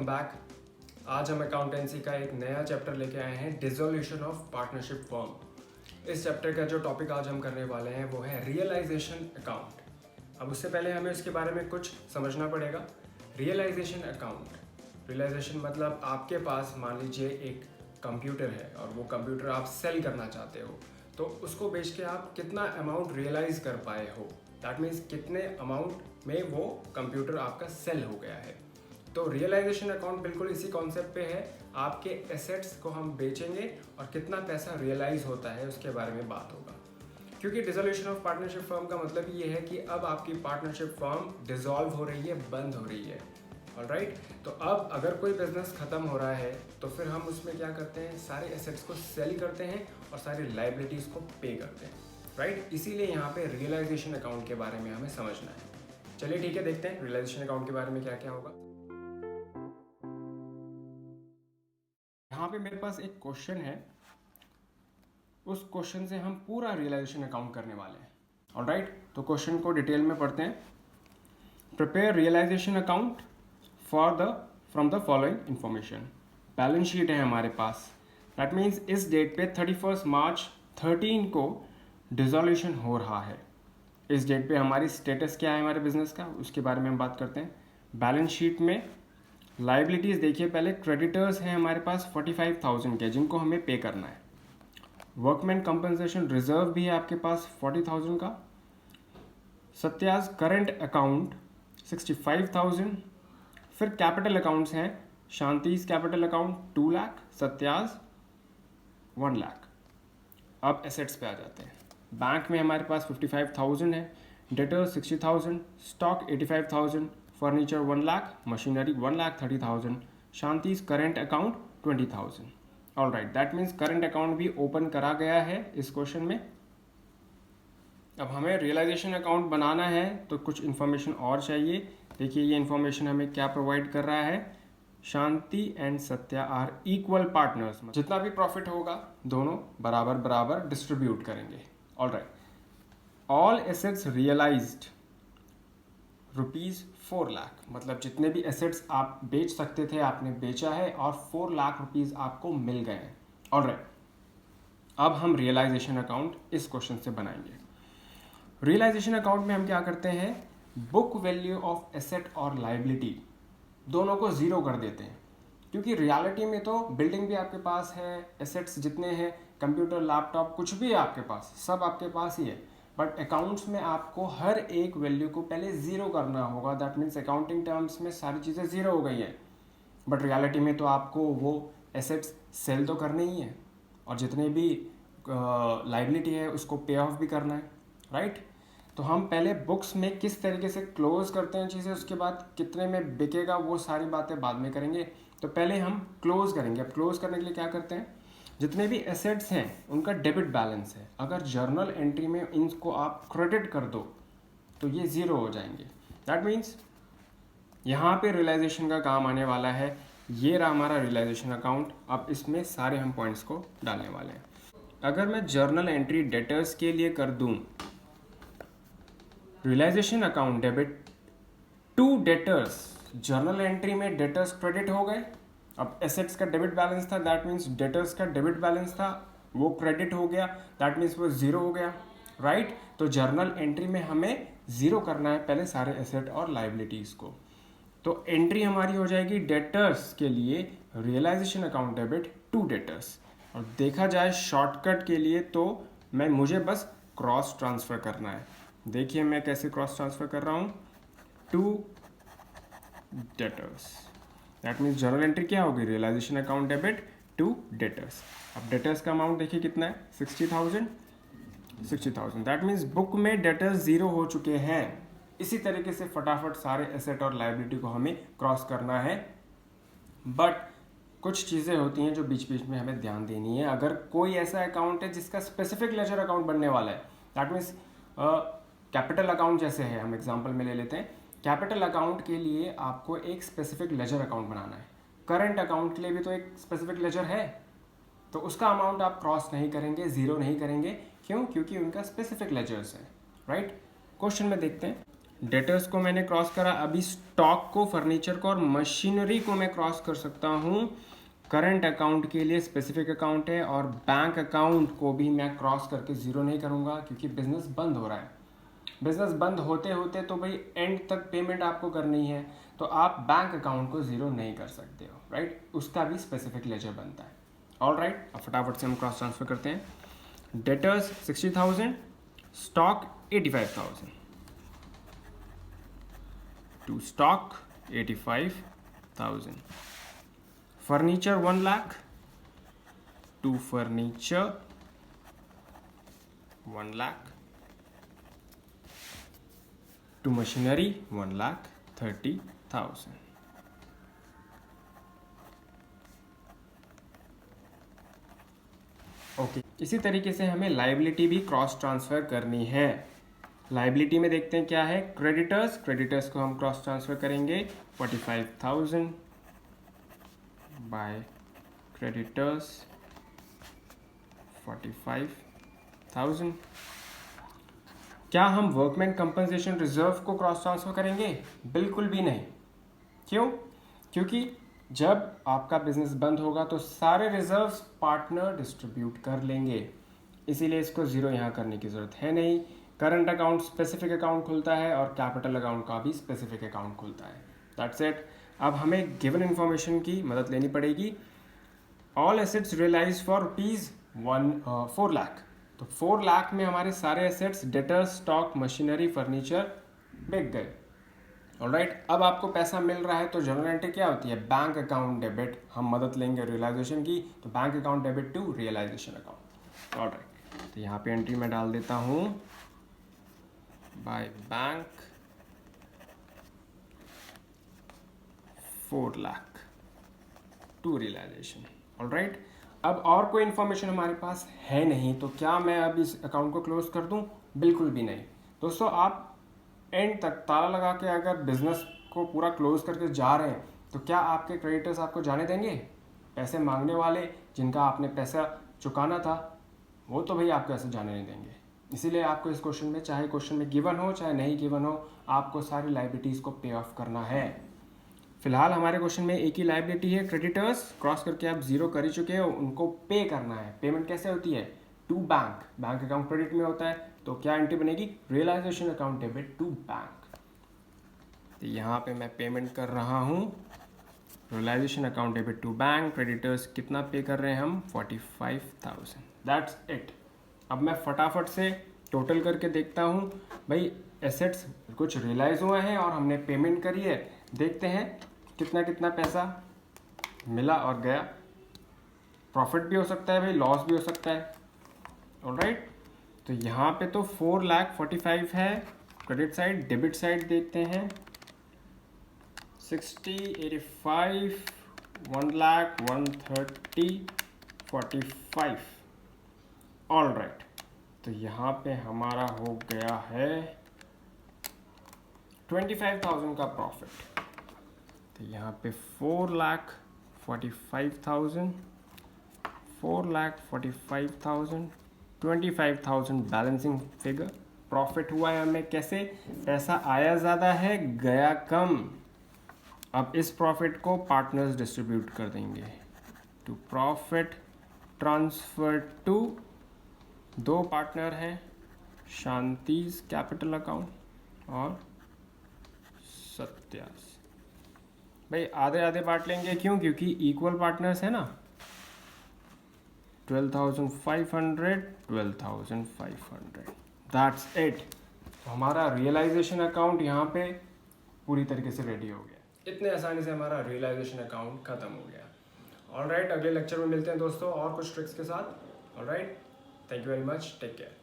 Welcome back. आज हम accountancy का एक नया चैप्टर लेके आए हैं, डिसोल्यूशन ऑफ पार्टनरशिप फर्म। इस चैप्टर का जो टॉपिक आज हम करने वाले हैं वो है रियलाइजेशन अकाउंट। अब उससे पहले हमें उसके बारे में कुछ समझना पड़ेगा। रियलाइजेशन अकाउंट, रियलाइजेशन मतलब आपके पास मान लीजिए एक कंप्यूटर है और वो कंप्यूटर आप सेल करना चाहते हो, तो उसको बेच के आप कितना अमाउंट रियलाइज कर पाए हो, दैट मीन्स कितने अमाउंट में वो कंप्यूटर आपका सेल हो गया है। तो रियलाइजेशन अकाउंट बिल्कुल इसी कॉन्सेप्ट पे है। आपके एसेट्स को हम बेचेंगे और कितना पैसा रियलाइज होता है उसके बारे में बात होगा। क्योंकि डिसोल्यूशन ऑफ पार्टनरशिप फर्म का मतलब ये है कि अब आपकी पार्टनरशिप फर्म डिसॉल्व हो रही है, बंद हो रही है। ऑलराइट, तो अब अगर कोई बिजनेस खत्म हो रहा है तो फिर हम उसमें क्या करते हैं, सारे एसेट्स को सेल करते हैं और सारी लाइबिलिटीज को पे करते हैं। राइट, इसीलिए यहाँ पे रियलाइजेशन अकाउंट के बारे में हमें समझना है। चलिए ठीक है, देखते हैं रियलाइजेशन अकाउंट के बारे में क्या क्या होगा। यहाँ पे मेरे पास एक क्वेश्चन है, उस क्वेश्चन से हम पूरा रियलाइजेशन अकाउंट करने वाले हैं। ऑलराइट, तो क्वेश्चन को डिटेल में पढ़ते हैं। Prepare realisation account from the following information. Balance sheet है हमारे पास, दैट मीन्स इस डेट पे 31 मार्च 13 को डिसोल्यूशन हो रहा है। इस डेट पे हमारी स्टेटस क्या है हमारे बिजनेस का, उसके बारे में हम बात करते हैं। बैलेंस शीट में लाइबिलिटीज़ देखिए, पहले क्रेडिटर्स हैं हमारे पास 45,000 के, जिनको हमें पे करना है। वर्कमैन कंपनसेशन रिजर्व भी है आपके पास 40,000 का। Satya's current account 65,000। फिर कैपिटल अकाउंट्स हैं, शांतिज कैपिटल अकाउंट 2 लाख, सत्याज 1 लाख। अब एसेट्स पे आ जाते हैं। बैंक में हमारे पास 55,000 है, debtors 60,000, stock 85,000, furniture 1 lakh, machinery 1,30,000, Shanti's current account 20,000। All right, that means current account भी ओपन करा गया है इस क्वेश्चन में। अब हमें रियलाइजेशन अकाउंट बनाना है तो कुछ इन्फॉर्मेशन और चाहिए। देखिए ये इन्फॉर्मेशन हमें क्या प्रोवाइड कर रहा है, Shanti and Satya are equal partners. जितना भी प्रॉफिट होगा दोनों बराबर बराबर डिस्ट्रीब्यूट करेंगे। All right, all assets realised ₹4 lakh, मतलब जितने भी एसेट्स आप बेच सकते थे आपने बेचा है और 4 लाख रुपीज़ आपको मिल गए हैं। ऑलराइट, अब हम रियलाइजेशन अकाउंट इस क्वेश्चन से बनाएंगे। रियलाइजेशन अकाउंट में हम क्या करते हैं, बुक वैल्यू ऑफ एसेट और लाइबिलिटी दोनों को ज़ीरो कर देते हैं। क्योंकि रियलिटी में तो बिल्डिंग भी आपके पास है, एसेट्स जितने हैं, कंप्यूटर, लैपटॉप, कुछ भी है आपके पास, सब आपके पास ही है। बट अकाउंट्स में आपको हर एक वैल्यू को पहले ज़ीरो करना होगा। दैट मीन्स अकाउंटिंग टर्म्स में सारी चीज़ें ज़ीरो हो गई हैं, बट रियलिटी में तो आपको वो एसेट्स सेल तो करने ही है और जितने भी लाइबिलिटी है उसको पे ऑफ भी करना है। राइट, तो हम पहले बुक्स में किस तरीके से क्लोज करते हैं चीज़ें, उसके बाद कितने में बिकेगा वो सारी बातें बाद में करेंगे। तो पहले हम क्लोज करेंगे। अब क्लोज करने के लिए क्या करते हैं, जितने भी एसेट्स हैं उनका डेबिट बैलेंस है, अगर जर्नल एंट्री में इनको आप क्रेडिट कर दो तो ये ज़ीरो हो जाएंगे। दैट मीन्स यहाँ पे रियलाइजेशन का काम आने वाला है। ये रहा हमारा रियलाइजेशन अकाउंट। अब इसमें सारे हम पॉइंट्स को डालने वाले हैं। अगर मैं जर्नल एंट्री डेटर्स के लिए कर दूँ, realisation account debit to debtors, journal entry में डेटर्स क्रेडिट हो गए। अब एसेट्स का डेबिट बैलेंस था, दैट मीन्स डेटर्स का डेबिट बैलेंस था, वो क्रेडिट हो गया, दैट मीन्स वो ज़ीरो हो गया। राइट, तो जर्नल एंट्री में हमें ज़ीरो करना है पहले सारे एसेट और लाइबिलिटीज़ को। तो एंट्री हमारी हो जाएगी डेटर्स के लिए realisation account debit to debtors. और देखा जाए शॉर्टकट के लिए तो मुझे बस क्रॉस ट्रांसफ़र करना है। देखिए मैं कैसे क्रॉस ट्रांसफ़र कर रहा हूँ, to debtors. That means journal entry क्या होगी, realisation account debit to debtors. अब डेटर्स का अमाउंट देखिए कितना है, 60,000। दैट मीन्स बुक में डेटर्स ज़ीरो हो चुके हैं। इसी तरीके से फटाफट सारे एसेट और लाइबिलिटी को हमें क्रॉस करना है। बट कुछ चीज़ें होती हैं जो बीच बीच में हमें ध्यान देनी है। अगर कोई ऐसा अकाउंट है जिसका स्पेसिफिक लेजर अकाउंट बनने वाला है, दैट मीन्स कैपिटल अकाउंट जैसे है, हम एग्जांपल में ले लेते हैं। कैपिटल अकाउंट के लिए आपको एक स्पेसिफिक लेजर अकाउंट बनाना है। करंट अकाउंट के लिए भी तो एक स्पेसिफिक लेजर है, तो उसका अमाउंट आप क्रॉस नहीं करेंगे, ज़ीरो नहीं करेंगे। क्यों? क्योंकि उनका स्पेसिफिक लेजर्स है। राइट, क्वेश्चन में देखते हैं। डेटर्स को मैंने क्रॉस करा, अभी स्टॉक को, फर्नीचर को और मशीनरी को मैं क्रॉस कर सकता हूँ। करंट अकाउंट के लिए स्पेसिफिक अकाउंट है, और बैंक अकाउंट को भी मैं क्रॉस करके ज़ीरो नहीं करूँगा क्योंकि बिजनेस बंद हो रहा है। बिजनेस बंद होते होते तो भाई एंड तक पेमेंट आपको करनी है, तो आप बैंक अकाउंट को ज़ीरो नहीं कर सकते हो, राइट। उसका भी स्पेसिफिक लेजर बनता है। ऑल राइट, अब फटाफट से हम क्रॉस ट्रांसफर करते हैं। Debtors 60,000, stock 85,000, to stock 85,000, furniture 1 lakh, to furniture 1 lakh, to machinery 1,30,000। Okay, इसी तरीके से हमें लाइबिलिटी भी क्रॉस ट्रांसफर करनी है। लाइबिलिटी में देखते हैं क्या है। क्रेडिटर्स को हम क्रॉस ट्रांसफर करेंगे 45,000 बाय क्रेडिटर्स 45,000। क्या हम वर्कमैन कंपनसेशन रिजर्व को क्रॉस ट्रांसफर करेंगे? बिल्कुल भी नहीं। क्यों? क्योंकि जब आपका बिजनेस बंद होगा तो सारे रिजर्व्स पार्टनर डिस्ट्रीब्यूट कर लेंगे, इसीलिए इसको ज़ीरो यहाँ करने की ज़रूरत है नहीं। करंट अकाउंट स्पेसिफिक अकाउंट खुलता है और कैपिटल अकाउंट का भी स्पेसिफिक अकाउंट खुलता है। That's it. अब हमें गिवन इन्फॉर्मेशन की मदद लेनी पड़ेगी। All assets realise for rupees 4 lakh, तो 4 लाख में हमारे सारे assets debtors, stock, machinery, furniture बिक गए। ऑलराइट, अब आपको पैसा मिल रहा है तो जनरल एंट्री क्या होती है? Bank account debit. हम मदद लेंगे रियलाइजेशन की, तो bank account debit to realisation account. Alright, तो यहाँ पे एंट्री मैं डाल देता हूँ by bank 4 lakh to realisation. Alright, अब और कोई इन्फॉर्मेशन हमारे पास है नहीं, तो क्या मैं अब इस अकाउंट को क्लोज कर दूं? बिल्कुल भी नहीं। दोस्तों, आप एंड तक ताला लगा के अगर बिजनेस को पूरा क्लोज करके जा रहे हैं तो क्या आपके क्रेडिटर्स आपको जाने देंगे? पैसे मांगने वाले जिनका आपने पैसा चुकाना था, वो तो भाई आपको ऐसे जाने नहीं देंगे। इसीलिए आपको इस क्वेश्चन में, चाहे क्वेश्चन में गिवन हो चाहे नहीं गिवन हो, आपको सारी लाइबिलिटीज़ को पे ऑफ करना है। फिलहाल हमारे क्वेश्चन में एक ही लाइबिलिटी है, क्रेडिटर्स। क्रॉस करके आप जीरो कर ही चुके हो, उनको पे करना है। पेमेंट कैसे होती है? To bank. Bank account credit में होता है, तो क्या एंट्री बनेगी? Realisation account debit to bank. तो यहाँ पे मैं पेमेंट कर रहा हूँ realisation account debit to bank. Creditors कितना पे कर रहे हैं हम? 45,000। That's it. अब मैं फटाफट से टोटल करके देखता हूँ भाई, एसेट्स कुछ रियलाइज हुए हैं और हमने पेमेंट करी है। देखते हैं कितना कितना पैसा मिला और गया। प्रॉफिट भी हो सकता है भाई, लॉस भी हो सकता है। ऑलराइट, तो यहाँ पे तो 4,45,000 है क्रेडिट साइड। डेबिट साइड देखते हैं 60, 85, 1,00,000, 130, 45। ऑलराइट, तो यहाँ पे हमारा हो गया है 25,000 का प्रॉफिट। तो यहाँ पे 4,45,000, 4,45,000, 25,000 बैलेंसिंग फिगर प्रॉफिट हुआ है हमें। कैसे? पैसा आया ज़्यादा है, गया कम। अब इस प्रॉफिट को पार्टनर्स डिस्ट्रीब्यूट कर देंगे। टू प्रॉफिट ट्रांसफर टू, दो पार्टनर हैं, शांतिज कैपिटल अकाउंट और सत्यास। भाई आधे आधे बांट लेंगे, क्यों? क्योंकि इक्वल पार्टनर्स है ना। 12,500, 12,500। That's it. हमारा रियलाइजेशन अकाउंट यहाँ पे पूरी तरीके से रेडी हो गया। इतने आसानी से हमारा रियलाइजेशन अकाउंट खत्म हो गया। ऑलराइट, अगले लेक्चर में मिलते हैं दोस्तों और कुछ ट्रिक्स के साथ। Alright, thank you very much, take care.